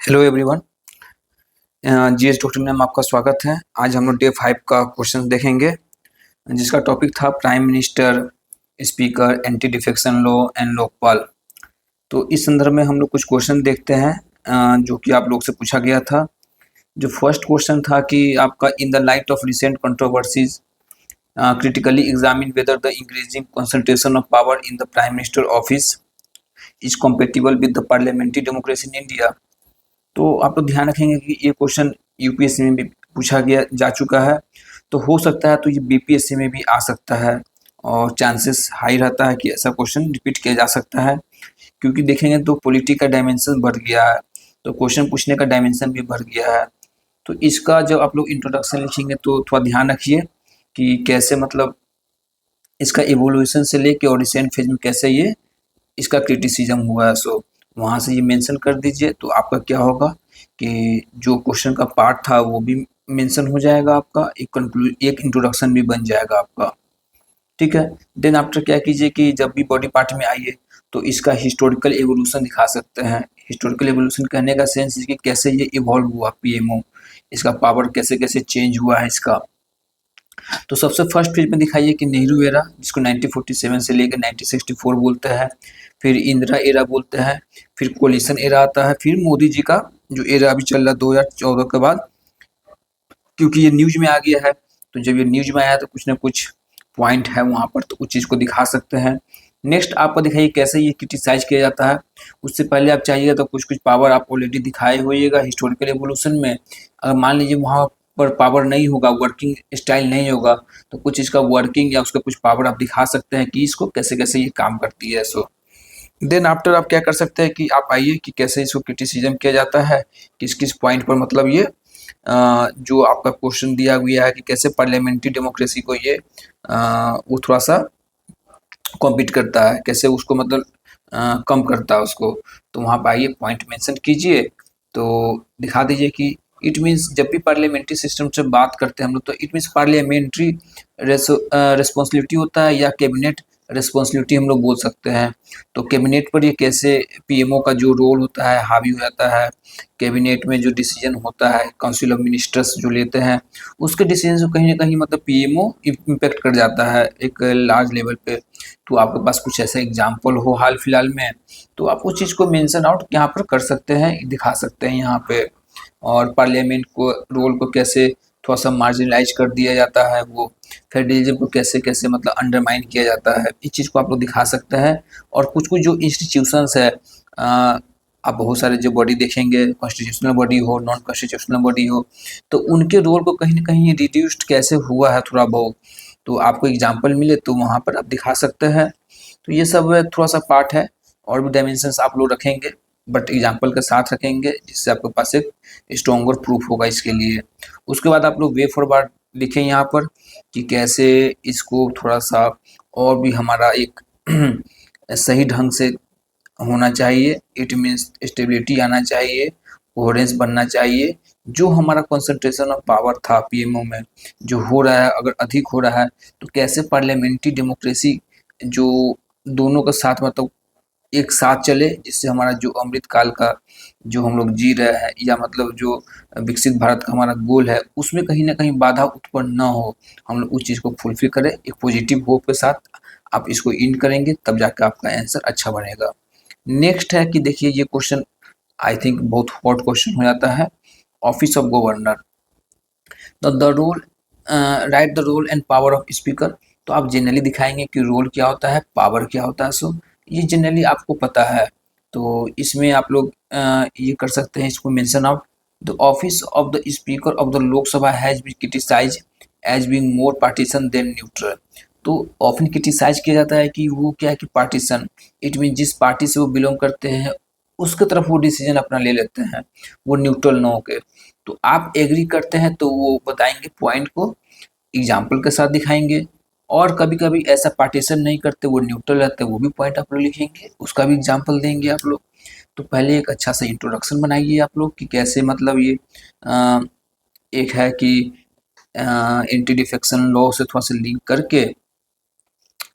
Hello everyone. GS doctor में आपका स्वागत है। आज हम लोग डे 5 का क्वेश्चन देखेंगे, जिसका टॉपिक था prime minister, speaker, anti defection law and Lokpal. तो इस संदर्भ में हम लोग कुछ क्वेश्चन देखते हैं जो कि आप लोग से पूछा गया था। जो फर्स्ट क्वेश्चन था कि आपका in the light of recent controversies critically examine whether the increasing concentration of power in the prime minister office is compatible with the parliamentary democracy in India। तो आप लोग ध्यान रखेंगे कि ये क्वेश्चन यूपीएससी में भी पूछा गया जा चुका है, तो हो सकता है तो ये बीपीएससी में भी आ सकता है और चांसेस हाई रहता है कि ऐसा क्वेश्चन रिपीट किया जा सकता है, क्योंकि देखेंगे तो पॉलिटी का डायमेंशन बढ़ गया है, तो क्वेश्चन पूछने का डायमेंशन भी बढ़ गया है। तो इसका जब आप लोग इंट्रोडक्शन लिखेंगे तो थोड़ा ध्यान रखिए कि कैसे मतलब इसका इवोल्यूशन से लेके और रिसेंट फेज में कैसे ये इसका क्रिटिसिज्म हुआ है। सो वहाँ से ये मेंशन कर दीजिए, तो आपका क्या होगा कि जो क्वेश्चन का पार्ट था वो भी मेंशन हो जाएगा, आपका एक इंट्रोडक्शन भी बन जाएगा आपका। ठीक है। देन आफ्टर क्या कीजिए कि जब भी बॉडी पार्ट में आइए तो इसका हिस्टोरिकल एवोल्यूशन दिखा सकते हैं। हिस्टोरिकल एवोल्यूशन कहने का सेंस है कि कैसे ये इवॉल्व हुआ पीएमओ, इसका पावर कैसे कैसे चेंज हुआ है इसका। तो सबसे फर्स्ट पेज में दिखाइए कि नेहरू एरा, जिसको 1947 से लेकर 1964 बोलते हैं, फिर इंदिरा एरा बोलते हैं, फिर कोलिशन एरा आता है, फिर मोदी जी का जो एरा अभी चल रहा 2014 के बाद, क्योंकि ये न्यूज में आ गया है। तो जब ये न्यूज में आया तो कुछ ना कुछ पॉइंट है वहाँ पर, तो उस चीज़ को दिखा सकते हैं। नेक्स्ट आपको दिखाइए कैसे ये क्रिटिसाइज किया जाता है। उससे पहले आप चाहिएगा तो कुछ कुछ पावर आप ऑलरेडी दिखाए होइएगा हिस्टोरिकल एवोल्यूशन में। अगर मान लीजिए वहाँ पर पावर नहीं होगा, वर्किंग स्टाइल नहीं होगा, तो कुछ इसका वर्किंग या उसका कुछ पावर आप दिखा सकते हैं कि इसको कैसे कैसे ये काम करती है। सो देन आफ्टर आप क्या कर सकते हैं कि आप आइए कि कैसे इसको क्रिटिसिज्म किया जाता है, किस किस पॉइंट पर मतलब ये जो आपका क्वेश्चन दिया गया है कि कैसे पार्लियामेंट्री डेमोक्रेसी को ये वो थोड़ा सा कॉम्पीट करता है, कैसे उसको मतलब कम करता है उसको। तो वहाँ पर आइए पॉइंट मेंशन कीजिए, तो दिखा दीजिए कि इट मीन्स जब भी पार्लियामेंट्री सिस्टम से बात करते हैं हम लोग, तो इट मीन्स पार्लियामेंट्री रिस्पॉन्सिबिलिटी होता है या कैबिनेट रिस्पॉन्सिबिलिटी हम लोग बोल सकते हैं। तो कैबिनेट पर ये कैसे पीएमओ का जो रोल होता है हावी हो जाता है, कैबिनेट में जो डिसीजन होता है काउंसिल ऑफ मिनिस्टर्स जो लेते हैं, उसके डिसीजन से कहीं ना कहीं मतलब पीएमओ इम्पेक्ट कर जाता है एक लार्ज लेवल पे। तो आपके पास कुछ ऐसा एग्जाम्पल हो हाल फिलहाल में, तो आप उस चीज़ को मेंशन आउट यहाँ पर कर सकते हैं, दिखा सकते हैं यहाँ पे। और पार्लियामेंट को रोल को कैसे थोड़ा सा मार्जिनलाइज कर दिया जाता है, वो फेडरलिज्म को कैसे कैसे मतलब अंडरमाइन किया जाता है, इस चीज़ को आप लोग दिखा सकते हैं। और कुछ कुछ जो इंस्टीट्यूशंस है, आप बहुत सारे जो बॉडी देखेंगे, कॉन्स्टिट्यूशनल बॉडी हो, नॉन कॉन्स्टिट्यूशनल बॉडी हो, तो उनके रोल को कहीं ना कहीं रिड्यूस्ड कैसे हुआ है थोड़ा बहुत, तो आपको एग्जाम्पल मिले तो वहाँ पर आप दिखा सकते हैं। तो ये सब थोड़ा सा पार्ट है, और भी डायमेंशंस आप लोग रखेंगे बट एग्जाम्पल के साथ रखेंगे, जिससे आपके पास एक स्ट्रॉन्गर प्रूफ होगा इसके लिए। उसके बाद आप लोग वे फॉरवर्ड लिखें यहाँ पर कि कैसे इसको थोड़ा सा और भी हमारा एक सही ढंग से होना चाहिए। इट मीन्स स्टेबिलिटी आना चाहिए, कोहेरेंस बनना चाहिए। जो हमारा कंसंट्रेशन ऑफ पावर था पीएमओ में जो हो रहा है, अगर अधिक हो रहा है, तो कैसे पार्लियामेंट्री डेमोक्रेसी जो दोनों का साथ मतलब एक साथ चले, जिससे हमारा जो अमृत काल का जो हम लोग जी रहे हैं, या मतलब जो विकसित भारत का हमारा गोल है, उसमें कहीं ना कहीं बाधा उत्पन्न न हो, हम लोग उस चीज़ को फुलफिल करें। एक पॉजिटिव होप के साथ आप इसको इन करेंगे, तब जाकर आपका आंसर अच्छा बनेगा। नेक्स्ट है कि देखिए ये क्वेश्चन आई थिंक बहुत हॉट क्वेश्चन हो जाता है, office of governor. The role right the role and power of speaker. तो आप जनरली दिखाएंगे कि रोल क्या होता है, पावर क्या होता है। सो ये जनरली आपको पता है, तो इसमें आप लोग ये कर सकते हैं, इसको mention out. The office of the speaker of the Lok Sabha has been criticise as being more partisan than neutral. तो ऑफन क्रिटिसाइज किया जाता है कि वो क्या है कि पार्टीशन, इट मीन जिस पार्टी से वो बिलोंग करते हैं उसके तरफ वो डिसीजन अपना ले लेते हैं, वो न्यूट्रल न होके। तो आप एग्री करते हैं तो वो बताएंगे पॉइंट को, एग्जाम्पल के साथ दिखाएंगे। और कभी कभी ऐसा पार्टीशन नहीं करते, वो न्यूट्रल रहते हैं, वो भी पॉइंट आप लोग लिखेंगे, उसका भी एग्जाम्पल देंगे आप लोग। तो पहले एक अच्छा सा इंट्रोडक्शन बनाइए आप लोग कि कैसे मतलब ये एक है कि एंटी डिफेक्शन लॉ से थोड़ा सा लिंक करके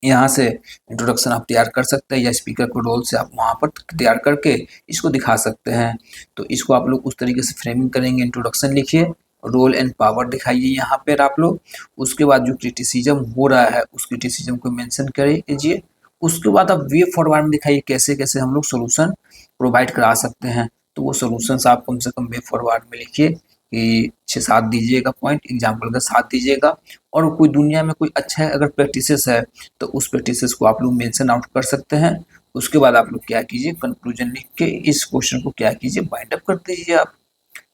यहाँ से इंट्रोडक्शन आप तैयार कर सकते हैं या स्पीकर को रोल से आप वहाँ पर तैयार करके इसको दिखा सकते हैं। तो इसको आप लोग उस तरीके से फ्रेमिंग करेंगे, इंट्रोडक्शन लिखिए, रोल एंड पावर दिखाइए यहाँ पर आप लोग। उसके बाद जो क्रिटिसिज्म हो रहा है उस क्रिटिसिज्म को मेंशन कीजिए। उसके बाद आप वे फॉरवर्ड में दिखाइए कैसे कैसे हम लोग सोल्यूशन प्रोवाइड करा सकते हैं। तो वो सोल्यूशंस आप कम से कम वे फॉरवर्ड में लिखिए कि 6-7 दीजिएगा पॉइंट, एग्जाम्पल का 7 दीजिएगा। और कोई दुनिया में कोई अच्छा है अगर प्रैक्टिसेस है तो उस प्रैक्टिसेस को आप लोग मेंशन आउट कर सकते हैं। उसके बाद आप लोग क्या कीजिए, कंक्लूजन लिख के इस क्वेश्चन को क्या कीजिए, बाइंड अप कर दीजिए आप।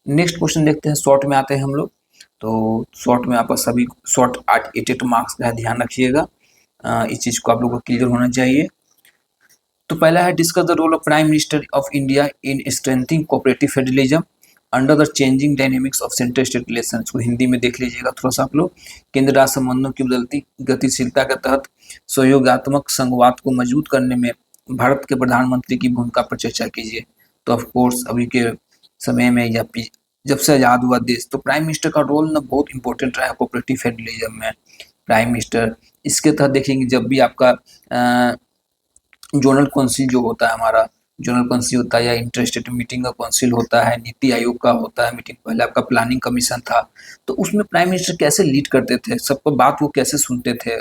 नेक्स्ट क्वेश्चन देखते हैं, शॉर्ट में आते हैं हम लोग। तो शॉर्ट में आपका सभी शॉर्ट 8 मार्क्स का है, ध्यान रखिएगा। इस चीज़ को आप लोगों को क्लियर होना चाहिए। तो पहला है, discuss the role of prime minister of India in strengthening cooperative federalism under the changing dynamics of central state relations. को हिंदी में देख लीजिएगा थोड़ा सा आप लोग। केंद्र राज्य संबंधों की बदलती गतिशीलता के तहत सहयोगात्मक संघवाद को मजबूत करने में भारत के प्रधानमंत्री की भूमिका पर चर्चा कीजिए। तो ऑफ कोर्स अभी के समय में या जब से आज़ाद हुआ देश, तो प्राइम मिनिस्टर का रोल ना बहुत इंपॉर्टेंट रहा है कोऑपरेटिव फेडरलिज्म में। प्राइम मिनिस्टर इसके तहत देखेंगे, जब भी आपका जोनल काउंसिल जो होता है हमारा, जोनल काउंसिल होता है या इंटर स्टेट मीटिंग का काउंसिल होता है, नीति आयोग का होता है मीटिंग, पहले आपका प्लानिंग कमीशन था। तो उसमें प्राइम मिनिस्टर कैसे लीड करते थे, सबको बात वो कैसे सुनते थे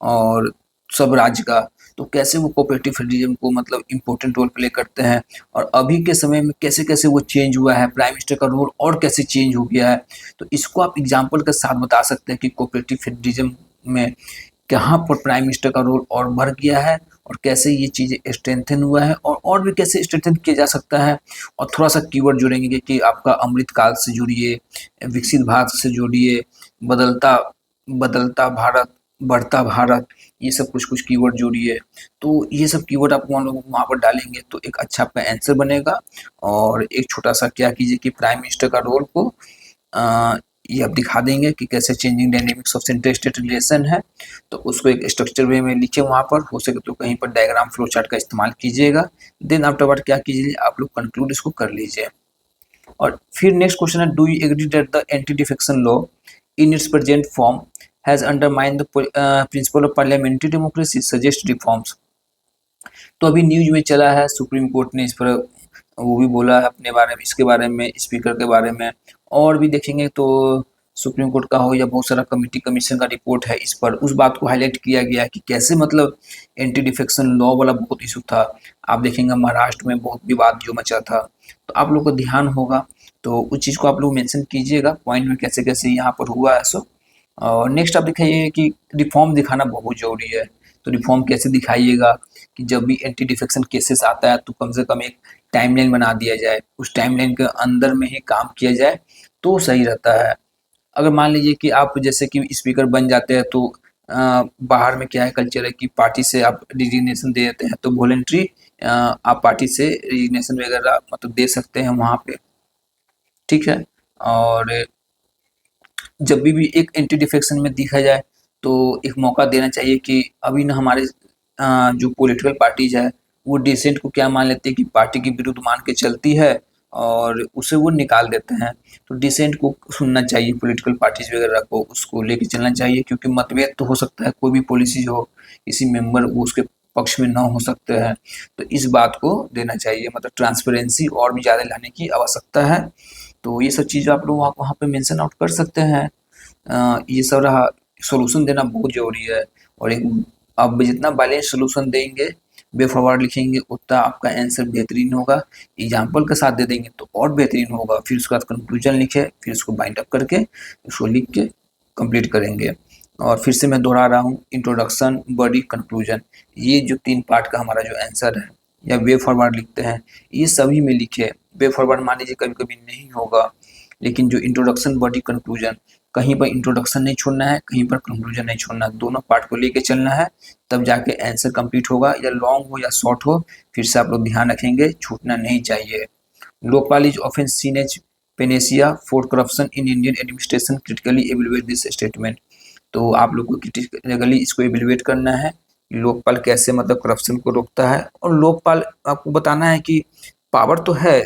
और सब राज्य का, तो कैसे वो कोऑपरेटिव फेडरलिज्म को मतलब इम्पोर्टेंट रोल प्ले करते हैं। और अभी के समय में कैसे कैसे वो चेंज हुआ है, प्राइम मिनिस्टर का रोल और कैसे चेंज हो गया है। तो इसको आप एग्जाम्पल के साथ बता सकते हैं कि कोऑपरेटिव फेडरलिज्म में कहाँ पर प्राइम मिनिस्टर का रोल और बढ़ गया है और कैसे ये चीज़ें स्ट्रेंथन हुआ है और भी कैसे स्ट्रेंथन किया जा सकता है। और थोड़ा सा कीवर्ड जोड़ेंगे कि आपका अमृतकाल से जुड़िए, विकसित भारत से जोड़िए, बदलता बदलता भारत, बढ़ता भारत, ये सब कुछ कुछ कीवर्ड जोड़िए। तो ये सब कीवर्ड आप वहाँ पर डालेंगे तो एक अच्छा आपका आंसर बनेगा। और एक छोटा सा क्या कीजिए कि प्राइम मिनिस्टर का रोल को ये आप दिखा देंगे कि कैसे changing dynamics of central state relation है। तो उसको एक स्ट्रक्चर वे में लिखे वहाँ पर, हो सके तो कहीं पर डायग्राम फ्लो चार्ट का इस्तेमाल कीजिएगा। देन आफ्टरवर्ड क्या कीजिए, आप लोग कंक्लूड इसको कर लीजिए। और फिर नेक्स्ट क्वेश्चन है, do you agree that the anti defection law in its present form has undermined the principle of parliamentary democracy, suggest reforms. तो अभी न्यूज में चला है, सुप्रीम कोर्ट ने इस पर वो भी बोला है अपने बारे में, इसके बारे में, स्पीकर के बारे में। और भी देखेंगे तो सुप्रीम कोर्ट का हो या बहुत सारा कमेटी कमीशन का रिपोर्ट है इस पर, उस बात को हाईलाइट किया गया है कि कैसे मतलब एंटी डिफेक्शन लॉ वाला बहुत इशू था। आप देखेंगे महाराष्ट्र में बहुत विवाद जो मचा था, तो आप लोग को ध्यान होगा तो उस चीज़ को आप लोग मेंशन कीजिएगा पॉइंट में कैसे कैसे यहाँ पर हुआ है सो। और नेक्स्ट आप दिखाइए कि रिफॉर्म दिखाना बहुत ज़रूरी है। तो रिफॉर्म कैसे दिखाइएगा कि जब भी एंटी डिफेक्शन केसेस आता है तो कम से कम एक टाइमलाइन बना दिया जाए, उस टाइमलाइन के अंदर में ही काम किया जाए तो सही रहता है। अगर मान लीजिए कि आप जैसे कि स्पीकर बन जाते हैं तो बाहर में क्या है कल्चर है कि पार्टी से आप रिजिग्नेशन दे देते हैं, तो वॉलेंट्री आप पार्टी से रिजिग्नेशन वगैरह मतलब दे सकते हैं वहाँ पे, ठीक है। और जब भी एक एंटी डिफेक्शन में देखा जाए तो एक मौका देना चाहिए कि अभी ना हमारे जो पॉलिटिकल पार्टीज है वो डिसेंट को क्या मान लेते हैं कि पार्टी के विरुद्ध मान के चलती है और उसे वो निकाल देते हैं। तो डिसेंट को सुनना चाहिए, पॉलिटिकल पार्टीज वगैरह को उसको लेके चलना चाहिए, क्योंकि मतभेद तो हो सकता है, कोई भी पॉलिसी हो किसी मेंबर वो उसके पक्ष में ना हो सकते हैं। तो इस बात को देना चाहिए, मतलब ट्रांसपेरेंसी और भी ज़्यादा लाने की आवश्यकता है। तो ये सब चीज़ आप लोग वहाँ पे मेंशन आउट कर सकते हैं। ये सब रहा, सॉल्यूशन देना बहुत ज़रूरी है। और एक आप जितना बैलेंस सॉल्यूशन देंगे, वे फॉरवर्ड लिखेंगे, उतना आपका आंसर बेहतरीन होगा। एग्जाम्पल के साथ दे देंगे तो और बेहतरीन होगा। फिर उसके बाद कंक्लूजन लिखे, फिर उसको बाइंड अप करके उसको लिख के कंप्लीट करेंगे। और फिर से मैं दोहरा रहा हूँ, इंट्रोडक्शन, बॉडी, कंक्लूजन, ये जो 3 पार्ट का हमारा जो आंसर है या वे फॉरवर्ड लिखते हैं ये सभी में लिखे। वे फॉरवर्ड मान लीजिए कभी कभी नहीं होगा, लेकिन जो इंट्रोडक्शन, बॉडी, कंक्लूजन, कहीं पर इंट्रोडक्शन नहीं छोड़ना है, कहीं पर कंक्लूजन नहीं छोड़ना, दोनों पार्ट को लेके चलना है, तब जाके आंसर कंप्लीट होगा। या लॉन्ग हो या शॉर्ट हो, फिर से आप लोग ध्यान रखेंगे, छूटना नहीं चाहिए। Lokpal is often seen as panacea for corruption in Indian administration, critically evaluate this statement. तो आप लोग को क्रिटिकली इसको एवेल्युएट करना है, लोकपाल कैसे मतलब करप्शन को रोकता है। और लोकपाल आपको बताना है कि पावर तो है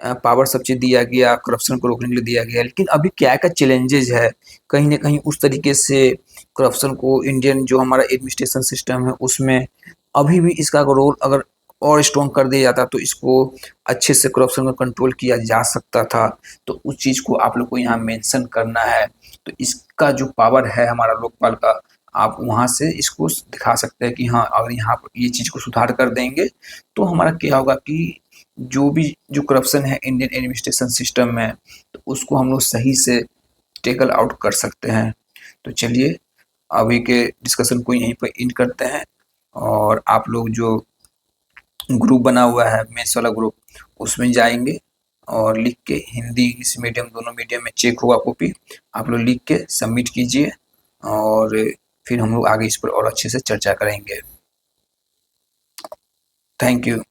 पावर सब चीज़ दिया गया, करप्शन को रोकने के लिए दिया गया, लेकिन अभी क्या-क्या चैलेंजेज़ है, कहीं न कहीं उस तरीके से करप्शन को इंडियन जो हमारा एडमिनिस्ट्रेशन सिस्टम है, उसमें अभी भी इसका अगर रोल अगर और स्ट्रॉन्ग कर दिया जाता, तो इसको अच्छे से करप्शन को कंट्रोल किया जा सकता था। तो उस चीज़ को आप लोग को यहाँ मेंशन करना है। तो इसका जो पावर है हमारा लोकपाल का, आप वहाँ से इसको दिखा सकते हैं कि हाँ, अगर यहाँ पर ये चीज़ को सुधार कर देंगे, तो हमारा क्या होगा कि जो करप्शन है इंडियन एडमिनिस्ट्रेशन सिस्टम में, तो उसको हम लोग सही से टैकल आउट कर सकते हैं। तो चलिए, अभी के डिस्कशन को यहीं पर एंड करते हैं, और आप लोग जो ग्रुप बना हुआ है मेंस वाला ग्रुप, उसमें जाएंगे और लिख के हिंदी इंग्लिश मीडियम दोनों मीडियम में चेक होगा कॉपी, आप लोग लिख के सबमिट कीजिए, और फिर हम लोग आगे इस पर और अच्छे से चर्चा करेंगे। Thank you.